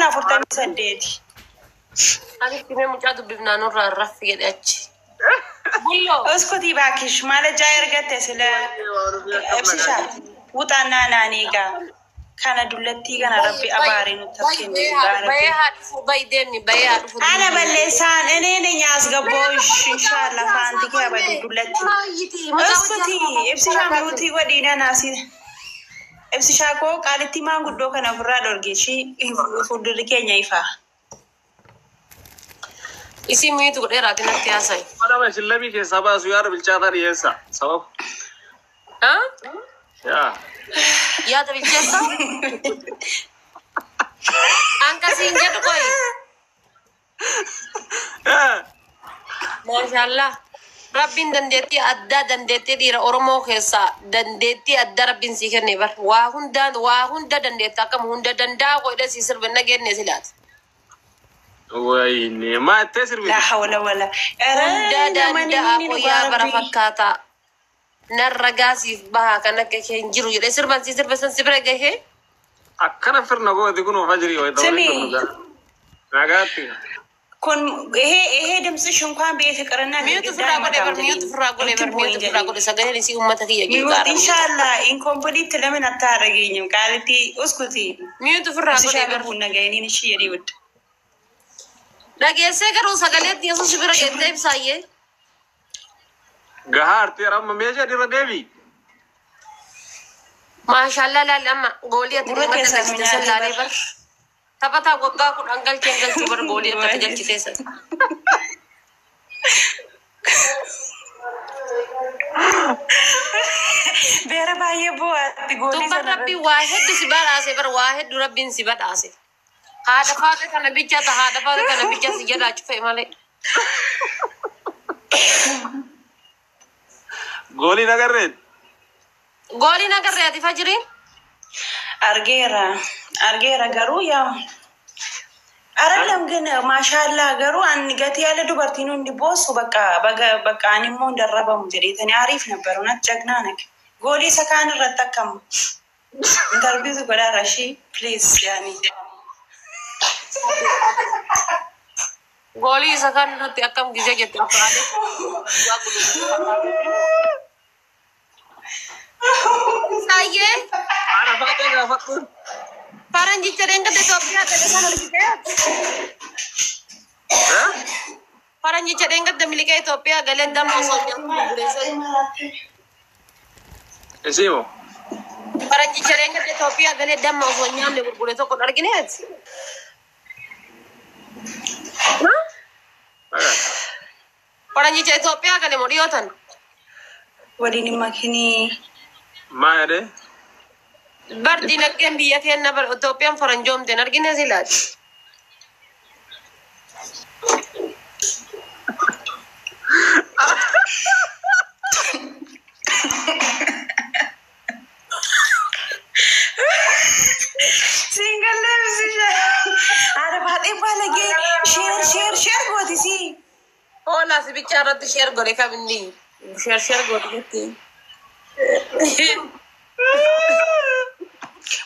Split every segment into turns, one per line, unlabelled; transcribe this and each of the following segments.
كنا فرتم سديتي
هذه كمية مجاد ببنا نور الرفيق الأتش بلو
اسكتي باكش ما لجاي رجعت سلا ابسشا وطانا نانيكا كان دولتي كان ربي أبارين وتفكين أنا بلسان أنا نياس قبوش إن شاء الله فانتي كيا بدو دولتي اسكتي ابسشا ميوتي ودينا ناسي ابسشا كو قالتي ما نقدو كان أفراد أرجيشي فودر كينيا يفا
isi muytu ko era tinati asay
wala ma shillabi ke saba su yar bil chadar yesa sabab
ha
ya
da bil chesa anka singe to koy mashallah rabbin dandeti adda dandeti dira oromo khesa dandeti adda rabbin sikene bar wa hunda dandeta kam hunda danda ko ida sisir benna genne silat
ويني ما تسر
لا حول ولا
دا أكو يا برفكاتا نرجاسي بها كأنك كنجرو يصير بس يصير بس نسيبره كه
أكنا فرنا قوة تكونوا فجري ويدوري نعاتي
كون هي دمس شنقان بيتكررنا
ميوت فراغو سجاه نسي أمتك يجي
إن شاء الله إن كومبليت لمن أتارجينيم قالتي أسكتي
ميوت فراغو
شابونا جايين نشيري ود
لكن سكروا سجلت يسوع سبرة كده بسايه
جهار ترى ما ميجا دي ردبي
ما شاء الله لا لما قولي أتكلم تسلالي بر تبى وقع كون أنقل كأنقل تبر قولي أتكلم تسل
بيرا بايه بوا تقولي
تبر ربي واحد سبار آسي بر واحد ربي سبار آسي هذا فاضي كنا بيجا هذا فاضي كنا بيجا سجل أشوفه مالك
قولي نقرد
فجرين
أرجيرا قرو يا أرلم جنا ما شاء الله قرو أن قتي على دوبرتينون دي بوس وبقى أني مون دربا مجري ثاني عارف نبرونا تجنانك قولي سكان الرتكم تربيته قلا رشي بليز يعني
قولي سكان الرتكم جزء جدا saya Paranji cerengga de Ethiopia ke sana lagi Paranji cerengga de milik Ethiopia galen dam maksudnya
Esimo
Paranji cerengga de Ethiopia galen dam maksudnya le berbule to konar gini hat Paranji Ethiopia galen moriotan
wadini makini
ما يدري
برد نكين بيا نبر أوتوبيان فرنجوم تنرجين زيلات
single lives ada bahat lagi share goti si
oh nasi bicara tu share gore kabindi share gore gitu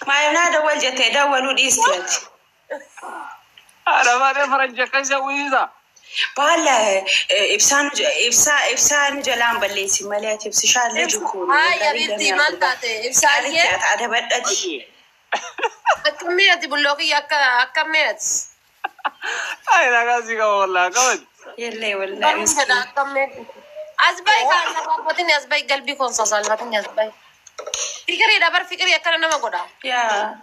ما ينادى والجت يدولوا ديستيات
أنا ما نفرج كذا ويزا
بالا إبسان جلام بليسي مليت إبسشان لجكون
يا بنتي ما تاتي إبسانية
أنا بدأت
أكملت بلوكي أكملت
أنا قاسي والله كمان
يلا والله
مسكين أكملت أزباي كان بطني أزباي قلبي كون صار بطني أزباي فكري دبر فكري أكلنا ما قدا
يا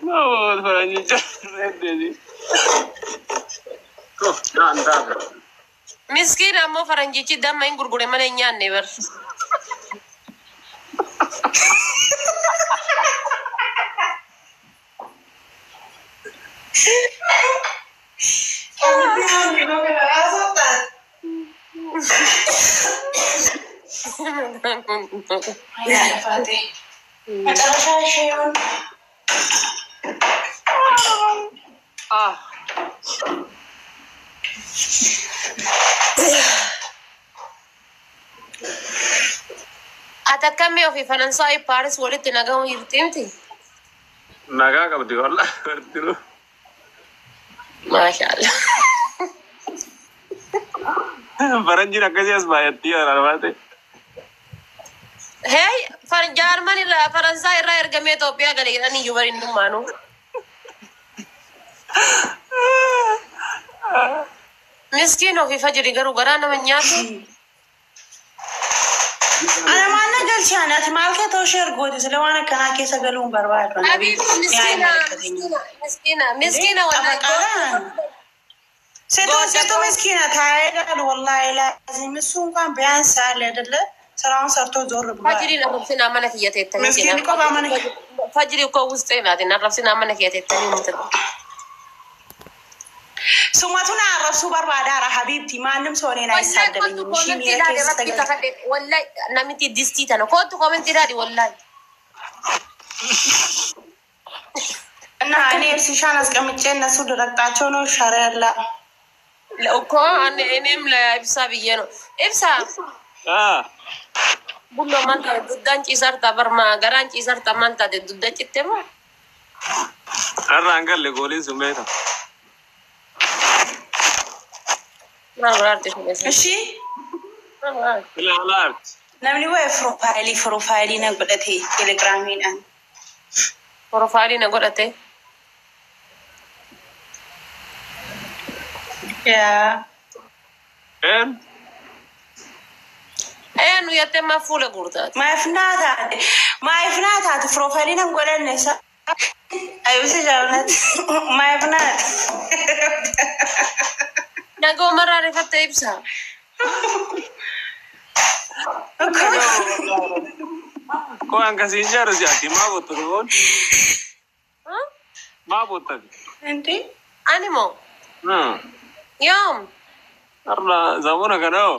ما فرنجي جدي نعم
مسكين أمو فرنجي تي دم ما ينقر قولي ما نيان نبر
يا فاتي ما ترى شيء أتكلم في فرنسا باريس ولد نجاو يرتيمتي
Nagaa qabdi wallah bartiru.
Maashaallah.
Faranjiin akkasii as baay'atti arbaate.
Hey, Jarman irraa Faransaay irraa ergamee Itoophiyaa gale jedhanii iyyuu barindummaanu. Miskiin ofii fajiri garuu garaa nama nyaatu.
Ana maana galchaanati maal kee tooshee ergooti sila waan akkanaa keessa galuun barbaadu.
Habiib miskiina wallahi.
ሴቱ ምስኪና ታይጋል ወላሂ ላዚም እሱ እንኳን ቢያንስ አለ አይደለ ስራውን ሰርቶ ዞር ብሏል።
ፈጅሪ ነብስና ማነክ እየተተነ
ምስኪን እኮ ባማነ
ፈጅሪ እኮ ውስጥ ናት እና ነብስና ማነክ እየተተነ ምትል
ሱማቱና ረሱ በርባዳራ ሀቢብቲ ማንም ሰው እኔን አይሳደብኝም። እሺ
ወላሂ ናሚቲ ዲስቲ ተነ ኮቱ ኮሜንት ዳዲ ወላሂ
እና እኔ እርሲሻን አስቀምጬ እነሱ ድረቅጣቸው ነው ሻሪያላ
ለእኮ እኔም ለኢብሳ ብዬ ነው። ኢብሳ ቡሎ ማንታ ዱዳንጭ ሰርታ በርማ ገራንጭ ሰርታ ማንታ ዱዳጭቴማ
አራንገል ለጎሊን ሱሜታ
እሺ
ላላርት
ነምኒ ወይ ፕሮፋይሊ ነግደቴ ቴሌግራሚን አን
ፕሮፋይሊ ነግደቴ
Yeah.
Nu yatte ma fuula gurtaati.
Maayifnaataati profaayiliin an godhanneessa. Ayuusi jaallat maayifnaati.
Nagoo maraa rifatte ibsa.
Ko akkasiin jaaru jaati maa bottatu boon? Maa bottatu?
Enti?
Animo. Yoom.
Arla zamuna kanoo.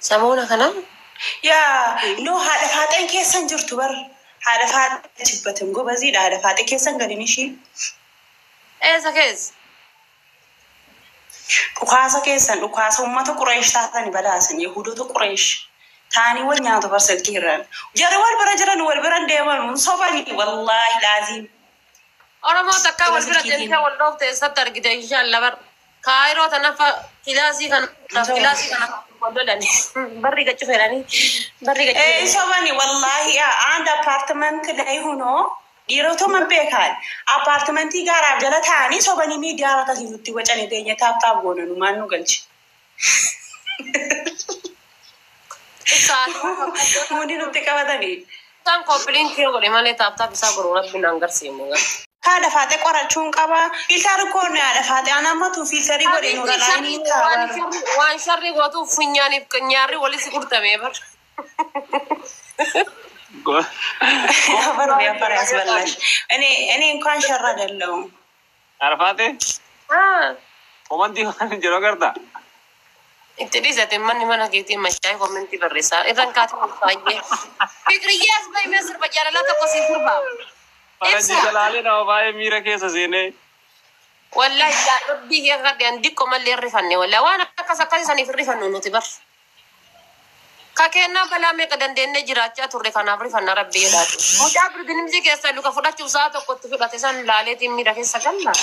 Samuna kana?
Yaa no haadha faaxeen keessan jirtu bar haadha faaxee jibbatin gobaziidha haadha faaxee keessan galin ishii.
Eessa keessa?
Dhukaasa keessan dhukaasa uummata Qureesh taatanii badaasan Yahudoota Qureesh taanii wal nyaatu barsalkii irraan jarri wal bira jiran wal bira deeman sobanii wallaahi laaziim.
Oromoo takka wal bira deemtee wal dhoofte eessatti argite inshallah bar kaayiroo tanafa kilaasii kana waldolani barri gachu fedhanii barri gachu.
Sobanii wallaahi and apartment ላይ ሆኖ dhiirotuma beekan apartmentii gaaraaf jala taa'anii sobanii miidiyaa irratti asitti wacanii teenya taaptaap goonanu maan nu galchi. Mundi nutti qabatanii.
Isaan koppiliin kee godhe malee taaptaap isaa godhu rabbiin hangarsiimu.
Haadha faaxee qorachuun qaba. Filtari koon haadha faaxee anammatu filtarii godhe nu galaanii taa'an.
Waan sharri gootuuf funyaaniif nyaarri walitti gurtamee bar.
እኔ እንኳን ሸራ አይደለሁም።
አርፋቴ ኮመንቲ ማን ጀሮ ገርታ
Itti manni mana keetii machaa komentii barreessaa irraan kaatee baay'ee fikiriyyaas baay'ee sirba jaalalaa tokko si sirbaa.
Faranji jalaalee nama baay'ee miira keessa seenee.
Wallahi rabbii kee gadheen diqqoo mallee rifanne wallahi waan akkas saniif rifannu nuti bar. Kakeenna balaa meeqa dandeenye jiraachaa turre kanaaf rifanna rabbii jedhaatu. Mucaa birbiinimsi keessa luka fudhachuuf sa'a tokkotti fudhate san laaleetiin miira keessa galla.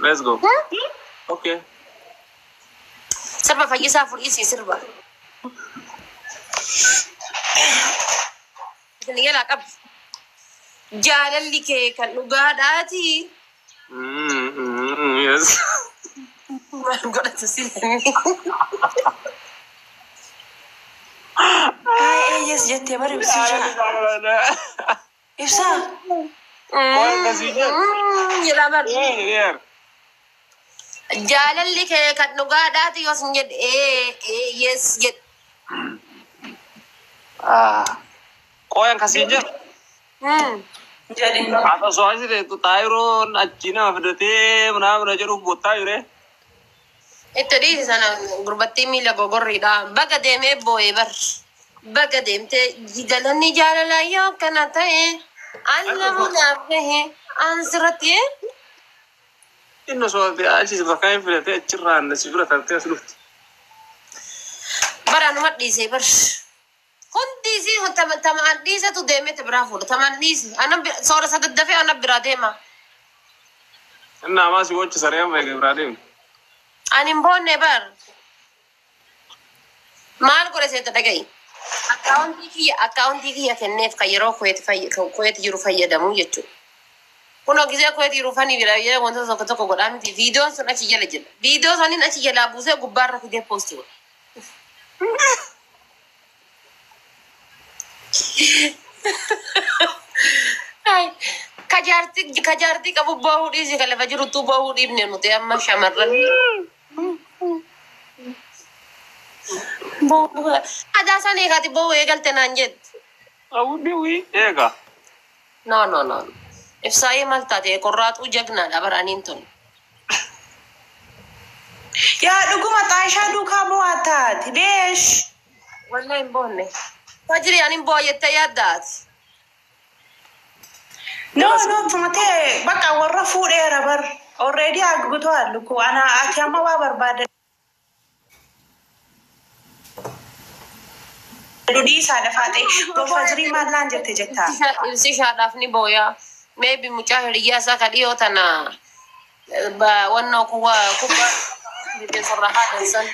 Let's go. Okay.
Sirba fayyisaa fuudhii sirba. Jalaa qabi. Jaalalli kee kan dhugaadhaati.
Yes.
Maal godhatu silani.
Yes jettee bari ibsaa. Ibsaa.
Jedhaa bar. Jaalalli kee kan dhugaadhaati yoo sin jedhe yes jedhe.
Kau yang kasih je.
Jadi
Apa soalnya deh tuh Tyron, Acina, Fedete, mana jadi buta yure.
Itu di sana gurbatti mila gogorriidha. Baga deemee boo'ee bar. Baga deemtee jalanni jaalala yoo kana ta'e alla munaaf gahe ansirratti
Inno soalnya aja sih pakai Fedete cerah, nasi berat tapi asli.
baranuma dhiisee bar. Hundisi tamaan dhiisatu deemee biraa fuudha. Tamaan dhiisi. Soora isa daddafee ana biraa deema.
Nama sih wajah sariam mereka berada.
Ani hin boonne bar. Maal godhe seeta dhaga'i. Akkaawuntii kiyya kenneef kan yeroo kuweeti jiru fayyadamu jechuudha. Kun gisee kuweeti jiru fanii bira jedhee wantoota tokko tokko godhaa miti. Viidiyoon sun achi jala jira. Viidiyoo saniin achi jalaa buusee gubbaarra fidee poostii godha. Kajaartii qabu bahuu dhiisi kan lafa jirutu bahuu dhiibne nuti amma shamarran. Adaa isaan eegaati bahuu eegalte naan jette.
Awu dewi, ega.
No. Ibsaayee maal taate qorraatu jagnaadha baraniin tun.
yaa dhuguma xaashaa duukaa bu'aa taati beesh.
Wallahi hin boonne. Fajiri ani hin booyyette yaaddaati.
No, tumatee bakka warra fuudheera bar. Already agbitual ko ana ati amma waa barbaada. Dudii isaa lafaatee Fajiri maallaan jette jettaa.
Ibsi shaadhaaf ni booyaa. Maybe mucaa hiriyyaa isaa ka dhiyoo tana wannoo kubbaa sorra haadhansan.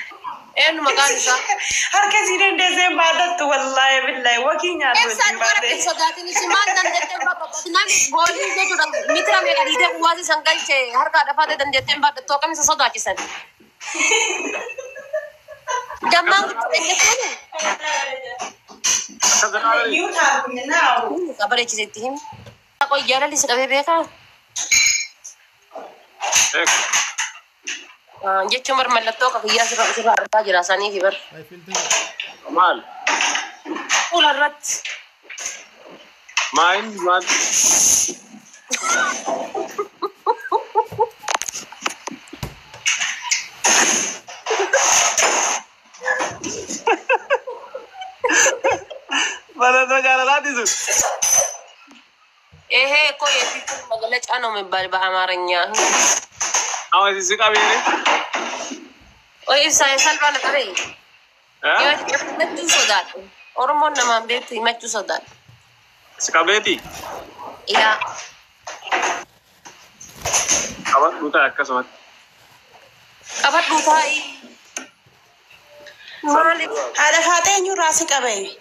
Eenyu maqaan isaa?
Harka si dandeessee baadattu wallaahi billahi wakii nyaatu
Ibsaan warra sodaatiin isi maal dandeetteen baadhattu namni goolii jechuudha mitira meeqa dhiitee kuwaasi san galchee harkaa dhafaatee dandeetteen baadhattu akkam isa sodaachisan. Dammaan dandeetteen bareechisetti himi. Qoy jaalalli si qabee beekaa? Jechuun bar mallattoo kafiyyaa sirra argaa jira sanii fi bar.
Mal.
Fuula irratti.
Main, mal. Mana tuh jalan lagi tuh?
Kok ya itu magalat ano may Amaranya.
Awas isi kami ini.
Saya salva na kami.
Ya?
Macam sodat. Orang mau nama beti macam sodat.
Skabeti.
Iya.
Awak buta kasmat.
Kabat butai. Malik.
Haadha faatee eenyu raasi qabee.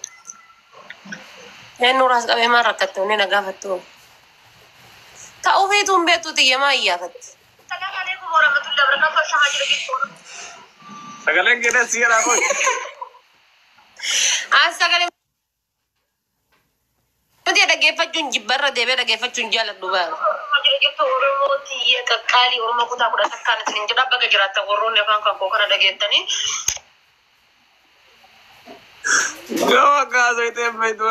Nuras kami marah kata ni nagafat tu. Tahu itu betul tiga maya kat. Assalamualaikum warahmatullahi wabarakatuh. Sama jadi gitu.
Sekalian kita siar apa?
Sekali. Nanti ada gefat jun jibar ada gefat jun jalan dua. Jadi gitu orang moti ya kekali orang mau kuda kuda tekan sini jadi apa kejerata orang yang kan kau kan ada gitu ni.
Gak kasih itu apa itu?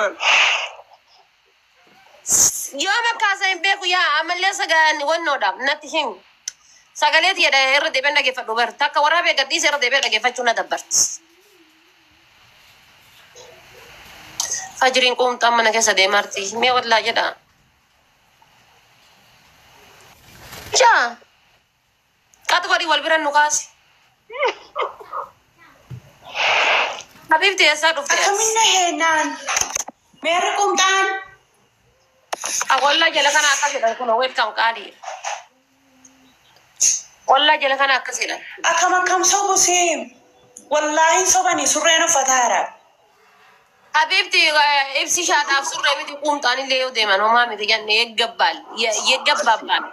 Yo makasa yang beku ya amalia sagan wanoda nothing. Sagale ti ada er deben lagi fa dober. Taka warabe gadi ser deben lagi fa chuna dabar. Fajrin kum tamana kesa de marti. Me wala jada. Ja. Katu kadi walbiran nukas. Habibti asa dufte.
Akaminna heenaan. Meera qumxaan.
Walla jala kana akkasiidha kun welcome qaali. Walla jala kana akkasiidha.
Akkam sobu seem. Wallaahi sobani surreen uffataara.
Habibti ibsi shaadhaaf surree miti qumxaan illee yoo deeman homaa miti janne yeggabbaabaan.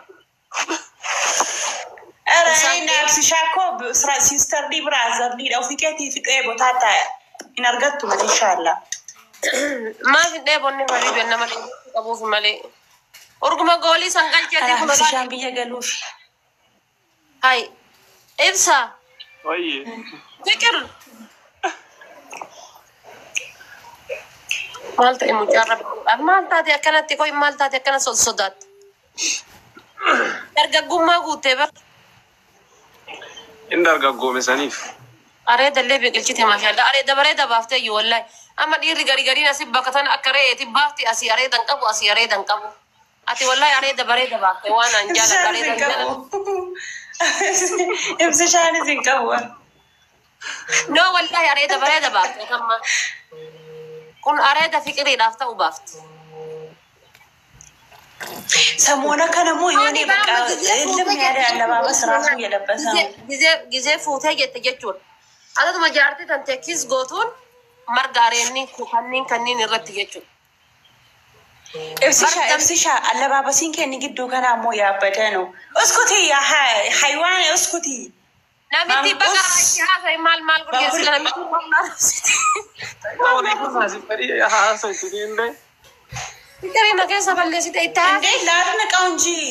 Ina ibsi shaakoo sister di brother di ofii keetii fixee botaata hin argattu mali inshallah.
Maaf dheebonni marii benna malee qabuuf malee. Orguma goolii sangalcheetii kun
bishaan biyya galuuf.
Hai. Ibsa.
Oye.
Fikir. Malta mujarrab. Malta de akana te koy Malta de akana sodat. Dargaggummaa guutee bar.
Inni dargaggoome saniif.
Areeda illee biqilchite maashaallah. Areeda bareeda baaftee iyyuu wallahi. Amma dhiirri gariin asii bakka tana akka re'eeti baafti asii areedan qabu asii areedan qabu. Ati wallahi areeda bareeda baaftee waan an jaalladha areedan jaalladha.
Ibsa shaanis hin qabu.
No wallahi areeda bareeda baaftee kamma. Kun areeda fiqiriidhaaf ta'u baafti.
Samoona kana moo yooni bakka ilmi yaada alabaabas raasu jedhabasa.
Gizee fuutee jette jechuudha. Adatuma jaartii tan teekis gootuun marga areenni kanniin irratti jechuudha.
Ibsisha alabaabasiin kenni gidduu kana ammoo yaabbadanu. Uskuti haywaan uskuti.
Namitti bakka haasa'e maal gurgeessila namitti maal
haasa'e.
Karina keessa balleessite itti haasa'e.
Indee laafna qaunjii.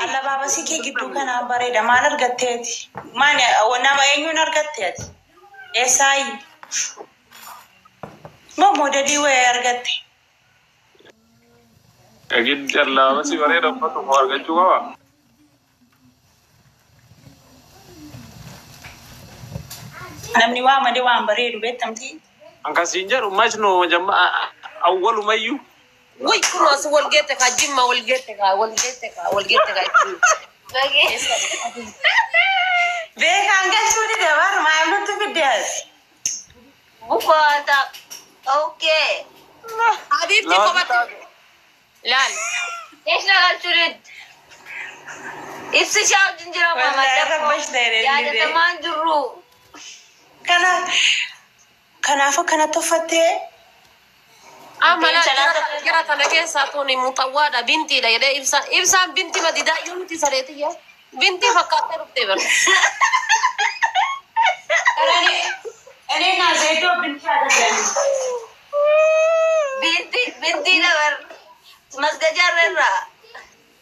Alabaabasii kee gidduu kana bareeda maal argatteeti? Maani nama eenyuun argatteeti? Eessaayi? Moo modelii wayii argatte?
Giddi alabaabasii bareeda uffatu moo argachuu qaba?
Namni waa malee waan bareedu beektamti.
Akkasiin jedhu majnoo jamma awwalumayyuu.
Woi kunos walgete ka jimma walgete ka.
Beekaan galchuuni dabar maamnutti fiddees.
Bufaata. Okay. Habibti kopatti. Laal. Eesna galchuun. Ibsi shaa jinjira mama. Yaadatamaan jirru.
Kanaafuu kanatti uffattee.
Amala jara kana keessa tuni mutawwaadha bintiidha jedhee ibsaan binti madidaa yoomti sareetiyya. Binti fakkaatee dhuftee bara.
Ini nazeedo binti aadaan.
Binti dabar. Masgajaarra.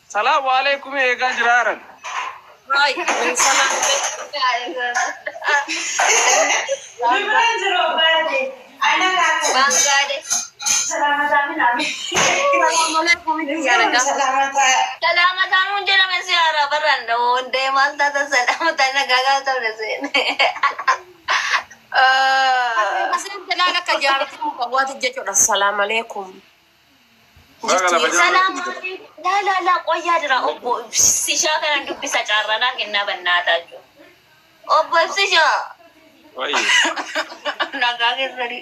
Salaamu alaikum eegaa jiraaran.
Hai, salam.
Gimana jero baade? Anak aku.
Bangade.
Selamat amin.
Assalamualaikum ya.
Selamat
amun jera mesiara baranda onde manta ta selamat ana gagal ta desen. Asin telaga ka jarati ko wati jecho assalamualaikum. La qoya dira obbo sisha kana dubbisa carrana kenna bannata jo. Obbo sisha.
Wai.
Nagage sari.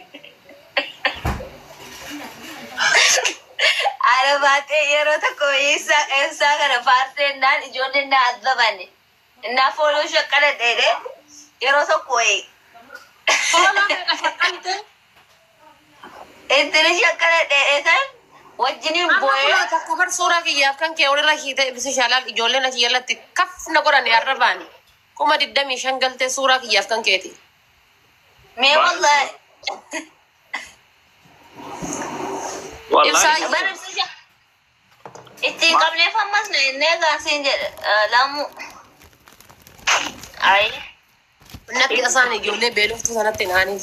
Arabate yero ta ko isa kana parte nan ijolle na adabane. Na follow shakale dere. Yero ta koi. Follow na fakante. Entere shakale dere tan. Wajjinin boye takkabar suuraa kiyyaaf kan kee walirra hiite ibsi shaalal ijoolleen achi jalatti kafna godhani arrabaan kuma 25 galtee suuraa kiyyaaf kan keeti. Mee wallahi. Wallahi. Itti qabnee fammas ne gaasiin jedhe lamu. Ay. Natti asaan ijoollee beeloftuu sanatti naanii.